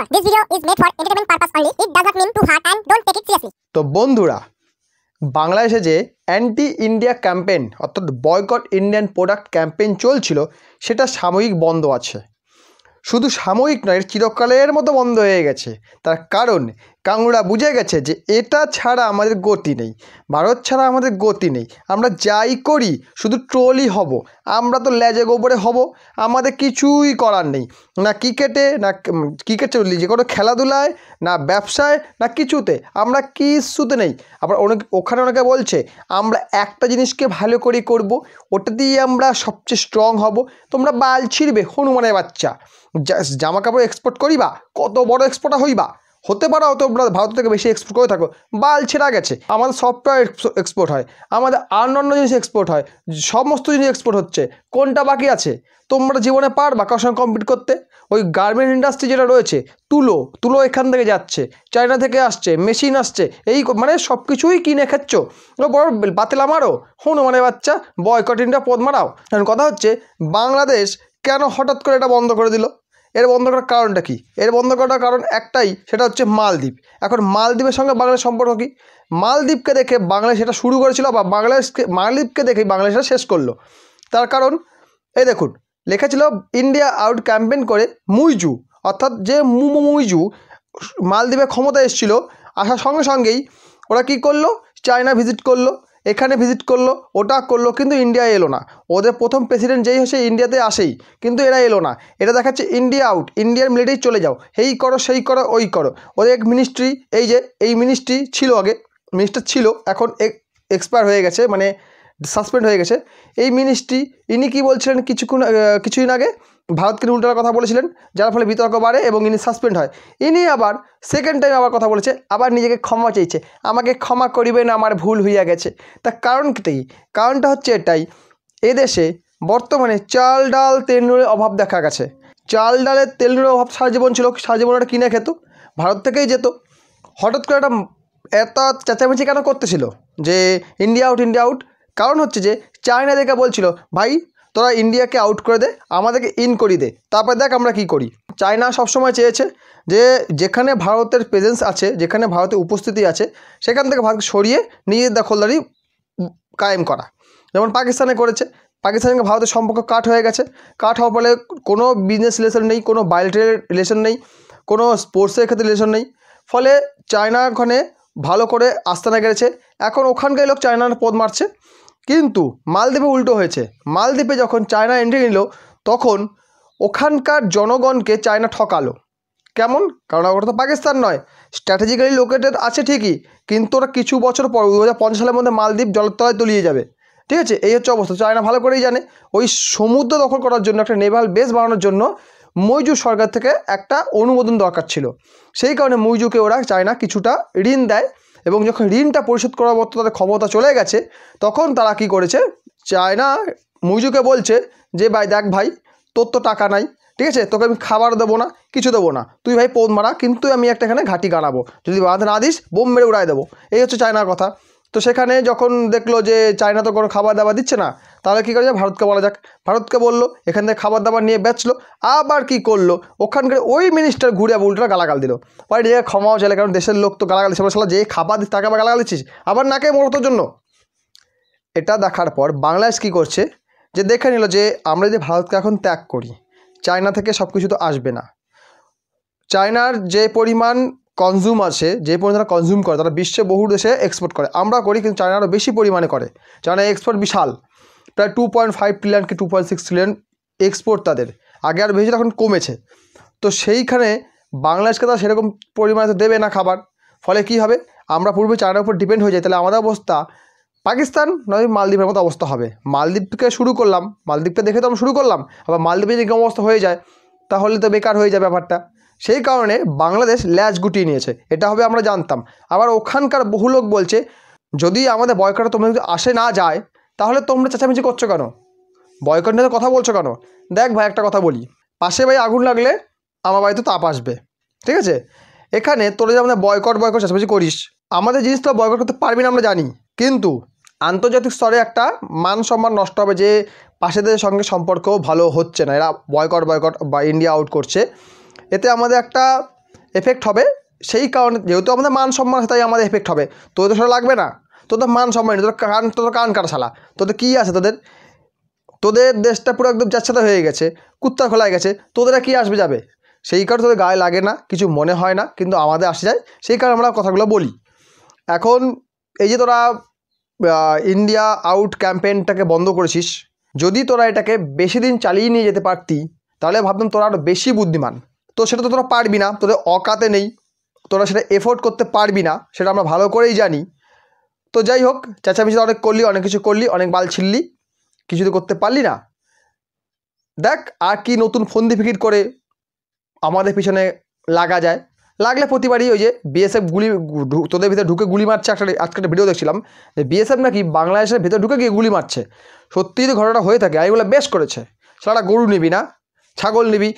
Disclaimer. This video is made for entertainment purpose only. It does not mean to hurt and don't take it seriously. তো বন্ধুরা, বাংলাদেশে যে anti India campaign অর্থাৎ boycott Indian product campaign চলছিল সেটা সাময়িক বন্ধ আছে। শুধু সাময়িক নয়, চিরকালের মতো বন্ধ হয়ে গেছে। তার কারণ কাংড়া বুঝে গেছে যে এটা ছাড়া আমাদের গতি নেই, ভারত ছাড়া আমাদের গতি নেই। আমরা যাই করি শুধু ট্রোলই হব, আমরা তো লেজে গোবরে হব, আমাদের কিছুই করার নেই। না ক্রিকেটে, না ক্রিকেট চলি, যে কোনো খেলাধুলায়, না ব্যবসায়, না কিছুতে আমরা কিছুতে নেই। আবার ওখানে বলছে আমরা একটা জিনিসকে ভালো করে করব, ওটা দিয়ে আমরা সবচেয়ে স্ট্রং হব। তোমরা বাল ছিঁড়বে হনুমানের বাচ্চা, জামা কাপড় এক্সপোর্ট করিবা, কত বড় এক্সপোর্টার হইবা, হতে পারো তোমরা ভারত থেকে বেশি এক্সপোর্ট করে থাকো, বাল ছেঁড়া গেছে। আমাদের সফটওয়্যার এক্সপোর্ট হয়, আমাদের অন্যান্য জিনিস এক্সপোর্ট হয়, সমস্ত জিনিস এক্সপোর্ট হচ্ছে, কোনটা বাকি আছে? তোমরা জীবনে পারবা কারোর সঙ্গে কম্পিট করতে? ওই গার্মেন্ট ইন্ডাস্ট্রি যেটা রয়েছে, তুলো এখান থেকে যাচ্ছে, চায়না থেকে আসছে, মেশিন আসছে, এই মানে সব কিছুই কিনে খাচ্ছ। বড় বাতিল আমারও হনুমানের বাচ্চা, বয়কট ইন্ডিয়া পদ মারাও। কারণ কথা হচ্ছে বাংলাদেশ কেন হঠাৎ করে এটা বন্ধ করে দিল? এর বন্ধ করার কারণটা কি? এর বন্ধ করার কারণ একটাই, সেটা হচ্ছে মালদ্বীপ। এখন মালদ্বীপের সঙ্গে বাংলাদেশ সম্পর্ক কি? মালদ্বীপকে দেখে বাংলাদেশ এটা শুরু করেছিল, বা মালদ্বীপকে দেখেই বাংলাদেশ এটা শেষ করলো। তার কারণ এই দেখুন, লেখা ছিল ইন্ডিয়া আউট ক্যাম্পেইন করে মুইজু, অর্থাৎ যে মুইজু মালদ্বীপের ক্ষমতা এসেছিলো, আসার সঙ্গে সঙ্গেই ওরা কি করলো? চায়না ভিজিট করলো, এখানে ভিজিট করলো, ওটা করলো, কিন্তু ইন্ডিয়া এলো না। ওদের প্রথম প্রেসিডেন্ট যেই হচ্ছে ইন্ডিয়াতে আসেই, কিন্তু এরা এলো না। এটা দেখাচ্ছে ইন্ডিয়া আউট, ইন্ডিয়ার মিলিটারি চলে যাও, এই করো সেই করো ওই করো। ওদের এক মিনিস্ট্রি, এই মিনিস্ট্রি ছিল, আগে মিনিস্টার ছিল, এখন এক্সপায়ার হয়ে গেছে, মানে সাসপেন্ড হয়ে গেছে। এই মিনিস্ট্রি ইনি কী বলছিলেন কিছুদিন আগে, ভারতকে উল্টার কথা বলেছিলেন, যার ফলে বিতর্ক বাড়ে এবং ইনি সাসপেন্ড হয়। ইনি আবার সেকেন্ড টাইম আবার কথা বলেছে, আবার নিজেকে ক্ষমা চাইছে, আমাকে ক্ষমা করিবেন, আমার ভুল হইয়া গেছে। তার কারণ কি? কারণটা হচ্ছে এটাই, এদেশে বর্তমানে চাল ডাল তেল নুনের অভাব দেখা গেছে। চাল ডালের তেল নুনের অভাব সারা জীবন ছিল, সারা জীবন ওটা কিনে খেত, ভারত থেকেই যেত। হঠাৎ করে এত চেঁচামেচি কেন করতেছিল যে ইন্ডিয়া আউট? কারণ হচ্ছে যে চায়না দেখে বলছিল, ভাই তোরা ইন্ডিয়াকে আউট করে দে, আমাদেরকে ইন করি দে, তারপর দেখ আমরা কি করি। চায়না সবসময় চেয়েছে যে যেখানে ভারতের প্রেজেন্স আছে, যেখানে ভারতের উপস্থিতি আছে, সেখান থেকে ভারতকে সরিয়ে নিজের দখলদারি কায়েম করা। যেমন পাকিস্তানে করেছে, পাকিস্তানের সঙ্গে ভারতের সম্পর্ক কাট হয়ে গেছে। কাট হওয়ার ফলে কোনো বিজনেস রিলেশন নেই, কোনো বায়োলেটারাল রিলেশন নেই, কোনো স্পোর্টসের ক্ষেত্রে রিলেশন নেই। ফলে চায়না ওখানে ভালো করে আস্তানা গেড়েছে, এখন ওখানকার লোক চায়নার পদ মারছে। কিন্তু মালদ্বীপে উল্টো হয়েছে। মালদ্বীপে যখন চায়না এন্ট্রি নিল, তখন ওখানকার জনগণকে চায়না ঠকালো। কেমন? কারণ ওটা তো পাকিস্তান নয়, স্ট্র্যাটেজিক্যালি লোকেটেড আছে ঠিকই, কিন্তু ওরা কিছু বছর পর 2050 সালের মধ্যে মালদ্বীপ জলের তলায় তলিয়ে যাবে। ঠিক আছে, এই হচ্ছে অবস্থা। চায়না ভালো করেই জানে ওই সমুদ্র দখল করার জন্য একটা নেভাল বেস বানানোর জন্য মুইজু সরকার থেকে একটা অনুমোদন দরকার ছিল। সেই কারণে মুইজুকে ওরা চায়না কিছুটা ঋণ দেয়, এবং যখন ঋণটা পরিশোধ করার মতো তাদের ক্ষমতা চলে গেছে, তখন তারা কি করেছে, চায়না মুইজুকে বলছে যে ভাই দেখ ভাই, তোর তো টাকা নাই, ঠিক আছে, তোকে আমি খাবার দেবো না, কিছু দেবো না, তুই ভাই পদ মারা, কিন্তু আমি একটা এখানে ঘাঁটি গাড়াবো, যদি বাঁধ না দিস বোম মেরে উড়াই দেবো। এই হচ্ছে চায়নার কথা। তো সেখানে যখন দেখলো যে চায়না তো কোনো খাবার দাবার দিচ্ছে না, তাহলে কী করেছে, ভারতকে বলা যাক, ভারতকে বললো, এখান থেকে খাবার দাবার নিয়ে বেচলো। আবার কি করলো, ওখানকার ওই মিনিস্টার ঘুরে উল্টা গালাগাল দিল, পরে যে ক্ষমাও চাইলে, কারণ দেশের লোক তো গালাগাল দিচ্ছে, যে খাবার দিস তাকে আবার গালাগাল দিচ্ছিস, আবার নাকে মরতোর জন্য। এটা দেখার পর বাংলাদেশ কী করছে, যে দেখে নিল যে আমরা যদি ভারতকে এখন ত্যাগ করি, চায়না থেকে সব কিছু তো আসবে না। চায়নার যে পরিমাণ কনজিউম আছে, যে পরিমাণ তারা কনজিউম করে, তারা বিশ্বে বহু দেশে এক্সপোর্ট করে, আমরা করি, কিন্তু চায়না আরও বেশি পরিমাণে করে। চায়না এক্সপোর্ট বিশাল, প্রায় 2.5 ট্রিলিয়ন কি 2.6 ট্রিলিয়ন এক্সপোর্ট তাদের, আগে আর বেশি, এখন কমেছে। তো সেইখানে বাংলাদেশকে তারা সেরকম পরিমাণে তো দেবে না খাবার। ফলে কি হবে, আমরা পূর্বে চায়নার উপর ডিপেন্ড হয়ে যাই, তাহলে আমাদের অবস্থা পাকিস্তান নয় মালদ্বীপের মতো অবস্থা হবে। মালদ্বীপকে শুরু করলাম, মালদ্বীপকে দেখে তো আমরা শুরু করলাম, আবার মালদ্বীপে যদি অবস্থা হয়ে যায়, তাহলে তো বেকার হয়ে যায় ব্যাপারটা। সেই কারণে বাংলাদেশ ল্যাজ গুটিয়ে নিয়েছে, এটা হবে আমরা জানতাম। আবার ওখানকার বহু লোক বলছে, যদি আমাদের বয়কটে তোমরা যদি আসে না যায়, তাহলে তোমরা চেঁচামেচি করছো কেন, বয়কট নিয়ে কথা বলছো কেন? দেখ ভাই, একটা কথা বলি, পাশে ভাই আগুন লাগলে আমার বাড়িতে তাপ আসবে, ঠিক আছে? এখানে তোরা যে আমাদের বয়কট চেঁচামেচি করিস, আমাদের জিনিসটা বয়কট করতে পারবি না আমরা জানি, কিন্তু আন্তর্জাতিক স্তরে একটা মান সম্মান নষ্ট হবে, যে পাশেদের সঙ্গে সম্পর্ক ভালো হচ্ছে না, এরা বয়কট বা ইন্ডিয়া আউট করছে। এতে আমাদের একটা এফেক্ট হবে। সেই কারণে যেহেতু আমাদের মান সম্মান আছে তাই আমাদের এফেক্ট হবে। তোদের তো সেটা লাগবে না, তোদের মান সম্মান নেই, তোদের কান কাটা শালা, তোদের কী আছে, তোদের দেশটা পুরো একদম যাচ্ছাতা হয়ে গেছে, কুত্তা খোলায় গেছে, তোদের কী আসবে যাবে, সেই কারণে তোদের গায়ে লাগে না, কিছু মনে হয় না, কিন্তু আমাদের আসে যায়, সেই কারণে আমরা কথাগুলো বলি। এখন এই যে তোরা ইন্ডিয়া আউট ক্যাম্পেইনটাকে বন্ধ করেছিস, যদি তোরা এটাকে বেশি দিন চালিয়ে নিয়ে যেতে পারতি তাহলে ভাবতাম তোরা আরও বেশি বুদ্ধিমান। তো সেটা তো তোরা পারবি না, তোদের অকাতে নেই, তোরা সেটা এফোর্ড করতে পারবি না, সেটা আমরা ভালো করেই জানি। তো যাই হোক, চেঁচামেচি অনেক করলি, অনেক কিছু করলি, অনেক বাল ছিললি, কিছু তো করতে পারলি না। দেখ আর কি নতুন ফন্দি ফিকির করে আমাদের পিছনে লাগা যায়। লাগলে প্রতিবারই ওই যে বিএসএফ তোদের ভিতরে ঢুকে গুলি মারছে। আজকে একটা ভিডিও দেখছিলাম যে বিএসএফ নাকি বাংলাদেশের ভিতরে ঢুকে গিয়ে গুলি মারছে। সত্যিই তো ঘটনাটা হয়ে থাকে। এগুলো বেশ করেছে। সারা গরু নিবি না, ছাগল নিবি,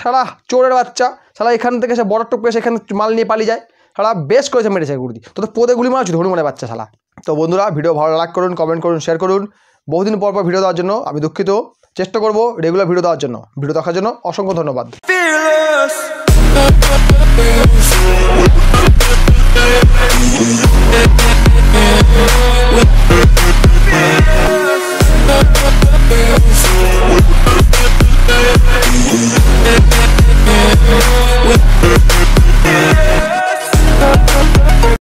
সারা চোরের বাচ্চা, সারা এখান থেকে সে বড় টুকরে সেখানে মাল নিয়ে পালিয়ে যায়। সারা বেশ করেছে, মেরেছে গুলি। তোদের পোদে গুলি মারছি হনুমানের বাচ্চা শালা। তো বন্ধুরা, ভিডিও ভালো লাইক করুন, কমেন্ট করুন, শেয়ার করুন। বহুদিন পর ভিডিও দেওয়ার জন্য আমি দুঃখিত। চেষ্টা করব রেগুলার ভিডিও দেওয়ার জন্য। ভিডিও দেখার জন্য অসংখ্য ধন্যবাদ।